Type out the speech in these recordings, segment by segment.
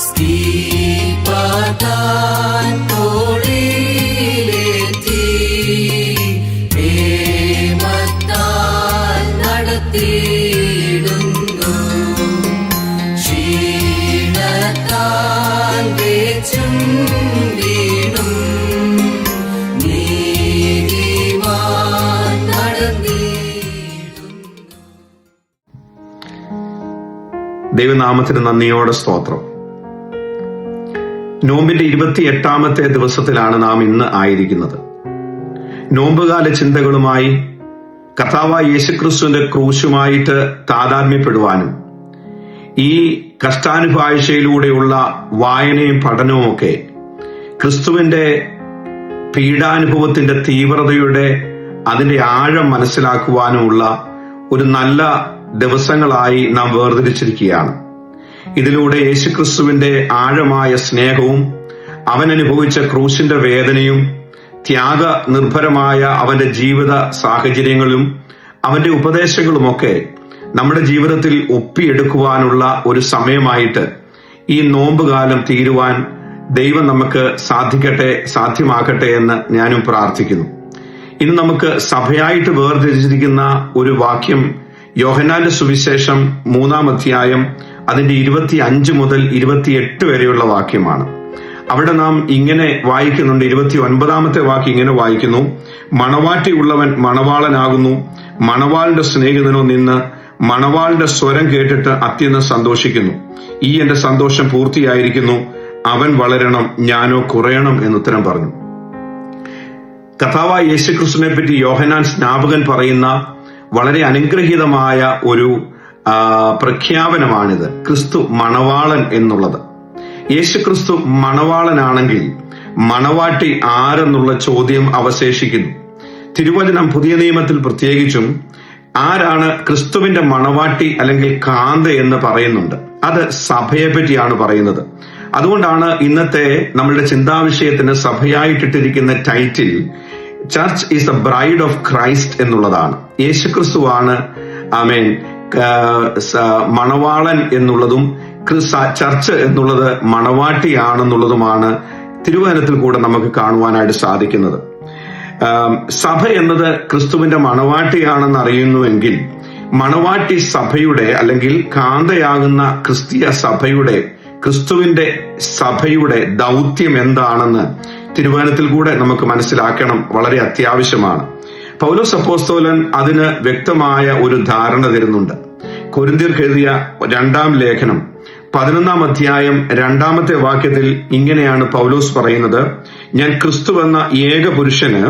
സ്തീപതാൻ തോളിലേറ്റി പ്രേമത്താൽ നടത്തിയിടുന്നു. ക്ഷീണത്താൽ വേച്ചും വീണും നീതിമാൻ നടന്നിടുന്നു. ദൈവനാമത്തിന് നന്ദിയോടെ സ്തോത്രം. നോമ്പിന്റെ 28ാമത്തെ ദിവസത്തിലാണ് നാം ഇന്ന് ആയിരിക്കുന്നത്. നോമ്പുകാല ചിന്തകളുമായി കർത്താവായ യേശുക്രിസ്തുവിന്റെ ക്രൂശുമായിട്ട് താതാത്മ്യപ്പെടുവാനും ഈ കഷ്ടാനുഭാഴ്ചയിലൂടെയുള്ള വായനയും പഠനവും ഒക്കെ ക്രിസ്തുവിന്റെ പീഡാനുഭവത്തിന്റെ തീവ്രതയുടെ അതിന്റെ ആഴം മനസ്സിലാക്കുവാനുമുള്ള ഒരു നല്ല ദിവസങ്ങളായി നാം വേർതിരിച്ചിരിക്കുകയാണ്. ഇതിലൂടെ യേശുക്രിസ്തുവിന്റെ ആഴമായ സ്നേഹവും അവൻ അനുഭവിച്ച ക്രൂശിന്റെ വേദനയും ത്യാഗ നിർഭരമായ അവന്റെ ജീവിത സാഹചര്യങ്ങളും അവന്റെ ഉപദേശങ്ങളുമൊക്കെ നമ്മുടെ ജീവിതത്തിൽ ഒപ്പിയെടുക്കുവാനുള്ള ഒരു സമയമായിട്ട് ഈ നോമ്പുകാലം തീരുവാൻ ദൈവം നമുക്ക് സാധ്യമാകട്ടെ എന്ന് ഞാനും പ്രാർത്ഥിക്കുന്നു. ഇന്ന് നമുക്ക് സഭയായിട്ട് വേർതിരിച്ചിരിക്കുന്ന ഒരു വാക്യം യോഹന്നാന്റെ സുവിശേഷം 3-ാം അധ്യായം അതിന്റെ 25 മുതൽ 28 വരെയുള്ള വാക്യമാണ്. അവിടെ നാം ഇങ്ങനെ വായിക്കുന്നുണ്ട്. 29ാമത്തെ വാക്യം ഇങ്ങനെ വായിക്കുന്നു: മണവാട്ടിയുള്ളവൻ മണവാളനാകുന്നു, മണവാളിന്റെ സ്നേഹിതനോ നിന്ന് മണവാളിന്റെ സ്വരം കേട്ടിട്ട് അത്യന്തം സന്തോഷിക്കുന്നു. ഈ എന്റെ സന്തോഷം പൂർത്തിയായിരിക്കുന്നു, അവൻ വളരണം, ഞാനോ കുറയണം എന്നുത്തരം പറഞ്ഞു. കർത്താവായ യേശുക്രിസ്തുവിനെ പറ്റി യോഹന്നാൻ സ്നാപകൻ പറയുന്ന വളരെ അനുഗ്രഹീതമായ ഒരു പ്രഖ്യാപനമാണിത്. ക്രിസ്തു മണവാളൻ എന്നുള്ളത്. യേശുക്രിസ്തു മണവാളനാണെങ്കിൽ മണവാട്ടി ആരെന്നുള്ള ചോദ്യം അവശേഷിക്കുന്നു. തിരുവചനം പുതിയ നിയമത്തിൽ പ്രത്യേകിച്ചും ആരാണ് ക്രിസ്തുവിന്റെ മണവാട്ടി അല്ലെങ്കിൽ കാന്ത എന്ന് പറയുന്നുണ്ട്. അത് സഭയെ പറ്റിയാണ് പറയുന്നത്. അതുകൊണ്ടാണ് ഇന്നത്തെ നമ്മളുടെ ചിന്താവിഷയത്തിന് സഭയായിട്ടിട്ടിരിക്കുന്ന title church is the bride of Christ എന്നുള്ളതാണ്. യേശുക്രിസ്തുവാണ് ആമേൻ മണവാളൻ എന്നുള്ളതും ചർച്ച് എന്നുള്ളത് മണവാട്ടിയാണെന്നുള്ളതുമാണ് തിരുവചനത്തിൽ കൂടെ നമുക്ക് കാണുവാനായിട്ട് സാധിക്കുന്നത്. സഭ എന്നത് ക്രിസ്തുവിന്റെ മണവാട്ടിയാണെന്ന് അറിയുന്നുവെങ്കിൽ മണവാട്ടി സഭയുടെ അല്ലെങ്കിൽ കാന്തയാകുന്ന ക്രിസ്തീയ സഭയുടെ ക്രിസ്തുവിന്റെ സഭയുടെ ദൗത്യം എന്താണെന്ന് തിരുവചനത്തിൽ കൂടെ നമുക്ക് മനസ്സിലാക്കണം. വളരെ അത്യാവശ്യമാണ്. പൗലോസ് അപ്പോസ്തലൻ അതിന് വ്യക്തമായ ഒരു ധാരണ തരുന്നുണ്ട്. കൊരിന്ത്യർക്ക് എഴുതിയ 2-ാം ലേഖനം 11-ാം അധ്യായം 2-ാമത്തെ വാക്യത്തിൽ ഇങ്ങനെയാണ് പൗലോസ് പറയുന്നത്: ഞാൻ ക്രിസ്തുവെന്ന ഏക പുരുഷന്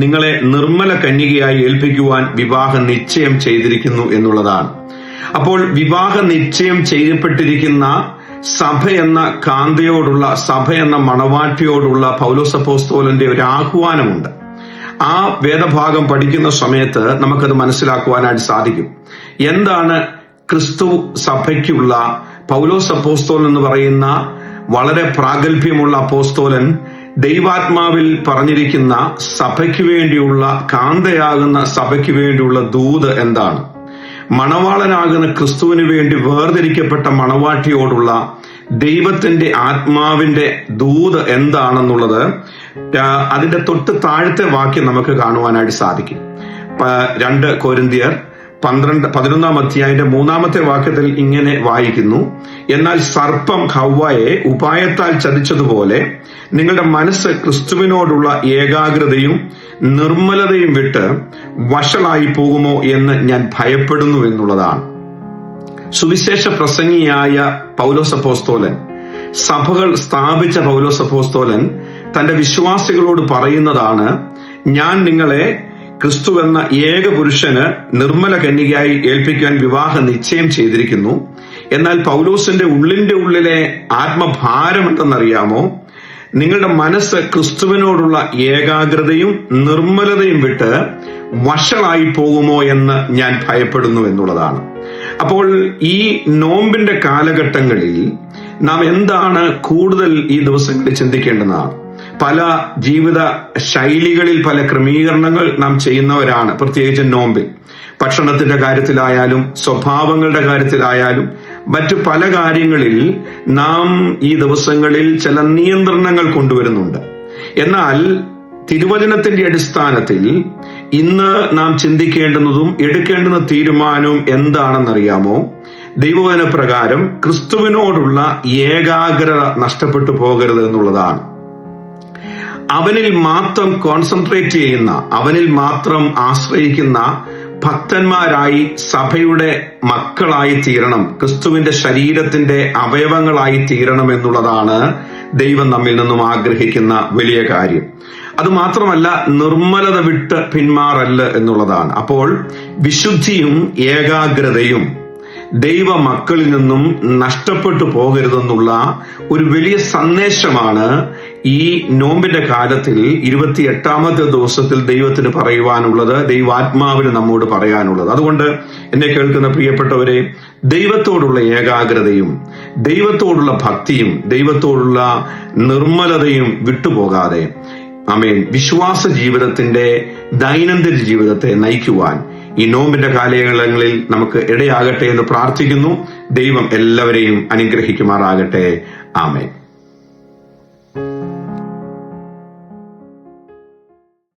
നിങ്ങളെ നിർമ്മല കന്യകയായി ഏൽപ്പിക്കുവാൻ വിവാഹ നിശ്ചയം ചെയ്തിരിക്കുന്നു എന്നുള്ളതാണ്. അപ്പോൾ വിവാഹ നിശ്ചയം ചെയ്യപ്പെട്ടിരിക്കുന്ന സഭ എന്ന കാന്തയോടുള്ള, സഭ എന്ന മണവാട്ടിയോടുള്ള പൗലോസ് അപ്പോസ്തലന്റെ ഒരു ആഹ്വാനമുണ്ട്. ആ വേദഭാഗം പഠിക്കുന്ന സമയത്ത് നമുക്കത് മനസ്സിലാക്കുവാനായിട്ട് സാധിക്കും. എന്താണ് ക്രിസ്തു സഭയ്ക്കുള്ള പൗലോസ് അപ്പോസ്തലൻ എന്ന് പറയുന്ന വളരെ പ്രാഗൽഭ്യമുള്ള അപ്പോസ്തലൻ ദൈവാത്മാവിൽ പറഞ്ഞിരിക്കുന്ന സഭയ്ക്ക് വേണ്ടിയുള്ള, കാന്തയാകുന്ന സഭയ്ക്ക് വേണ്ടിയുള്ള ദൂത് എന്താണ്? മണവാളനാകുന്ന ക്രിസ്തുവിന് വേണ്ടി വേർതിരിക്കപ്പെട്ട മണവാട്ടിയോടുള്ള ദൈവത്തിന്റെ ആത്മാവിന്റെ ദൂത് എന്താണെന്നുള്ളത് അതിന്റെ തൊട്ട് താഴത്തെ വാക്യം നമുക്ക് കാണുവാനായിട്ട് സാധിക്കും. 2 കൊരിന്ത്യർ 11-ാം അധ്യായത്തിന്റെ 3-ാമത്തെ വാക്യത്തിൽ ഇങ്ങനെ വായിക്കുന്നു: എന്നാൽ സർപ്പം ഹവ്വയെ ഉപായത്താൽ ചതിച്ചതുപോലെ നിങ്ങളുടെ മനസ്സ് ക്രിസ്തുവിനോടുള്ള ഏകാഗ്രതയും നിർമ്മലതയും വിട്ട് വഷളായി പോകുമോ എന്ന് ഞാൻ ഭയപ്പെടുന്നു എന്നുള്ളതാണ്. സുവിശേഷ പ്രസംഗിയായ പൗലോസ് അപ്പോസ്തലൻ, സഭകൾ സ്ഥാപിച്ച പൗലോസ് അപ്പോസ്തലൻ തന്റെ വിശ്വാസികളോട് പറയുന്നതാണ്: ഞാൻ നിങ്ങളെ ക്രിസ്തു എന്ന ഏക പുരുഷന് നിർമ്മല കന്യകയായി ഏൽപ്പിക്കാൻ വിവാഹ നിശ്ചയം ചെയ്തിരിക്കുന്നു. എന്നാൽ പൗലോസിന്റെ ഉള്ളിലെ ആത്മഭാരം എന്തെന്നറിയാമോ? നിങ്ങളുടെ മനസ്സ് ക്രിസ്തുവിനോടുള്ള ഏകാഗ്രതയും നിർമ്മലതയും വിട്ട് വഷളായി പോകുമോ എന്ന് ഞാൻ ഭയപ്പെടുന്നു എന്നുള്ളതാണ്. അപ്പോൾ ഈ നോമ്പിന്റെ കാലഘട്ടങ്ങളിൽ നാം എന്താണ് കൂടുതൽ ഈ ദിവസങ്ങളിൽ ചിന്തിക്കേണ്ടതാണ്? പല ജീവിത ശൈലികളിൽ പല ക്രമീകരണങ്ങൾ നാം ചെയ്യുന്നവരാണ്. പ്രത്യേകിച്ച് നോമ്പിൽ ഭക്ഷണത്തിന്റെ കാര്യത്തിലായാലും സ്വഭാവങ്ങളുടെ കാര്യത്തിലായാലും മറ്റു പല കാര്യങ്ങളിൽ നാം ഈ ദിവസങ്ങളിൽ ചില നിയന്ത്രണങ്ങൾ കൊണ്ടുവരുന്നുണ്ട്. എന്നാൽ തിരുവചനത്തിന്റെ അടിസ്ഥാനത്തിൽ ഇന്ന് നാം ചിന്തിക്കേണ്ടുന്നതും എടുക്കേണ്ടുന്ന തീരുമാനവും എന്താണെന്നറിയാമോ? ദൈവവചന പ്രകാരം ക്രിസ്തുവിനോടുള്ള ഏകാഗ്രത നഷ്ടപ്പെട്ടു പോകരുത് എന്നുള്ളതാണ്. അവനിൽ മാത്രം കോൺസെൻട്രേറ്റ് ചെയ്യുന്ന, അവനിൽ മാത്രം ആശ്രയിക്കുന്ന ഭക്തന്മാരായി, സഭയുടെ മക്കളായി തീരണം, ക്രിസ്തുവിന്റെ ശരീരത്തിന്റെ അവയവങ്ങളായി തീരണം എന്നുള്ളതാണ് ദൈവം നമ്മിൽ നിന്നും ആഗ്രഹിക്കുന്ന വലിയ കാര്യം. അതുമാത്രമല്ല, നിർമ്മലത വിട്ട് പിന്മാറല്ല എന്നുള്ളതാണ്. അപ്പോൾ വിശുദ്ധിയും ഏകാഗ്രതയും ദൈവ മക്കളിൽ നിന്നും നഷ്ടപ്പെട്ടു പോകരുതെന്നുള്ള ഒരു വലിയ സന്ദേശമാണ് ഈ നോമ്പിന്റെ കാലത്തിൽ 28ാമത്തെ ദിവസത്തിൽ ദൈവത്തിന് പറയുവാനുള്ളത്, ദൈവാത്മാവിന് നമ്മോട് പറയാനുള്ളത്. അതുകൊണ്ട് എന്നെ കേൾക്കുന്ന പ്രിയപ്പെട്ടവരെ, ദൈവത്തോടുള്ള ഏകാഗ്രതയും ദൈവത്തോടുള്ള ഭക്തിയും ദൈവത്തോടുള്ള നിർമ്മലതയും വിട്ടുപോകാതെ ആമേൻ വിശ്വാസ ജീവിതത്തിന്റെ ദൈനംദിന ജീവിതത്തെ നയിക്കുവാൻ ഈ നോമ്പിന്റെ കാലയളങ്ങളിൽ നമുക്ക് ഇടയാകട്ടെ എന്ന് പ്രാർത്ഥിക്കുന്നു. ദൈവം എല്ലാവരെയും അനുഗ്രഹിക്കുമാറാകട്ടെ. ആമേൻ.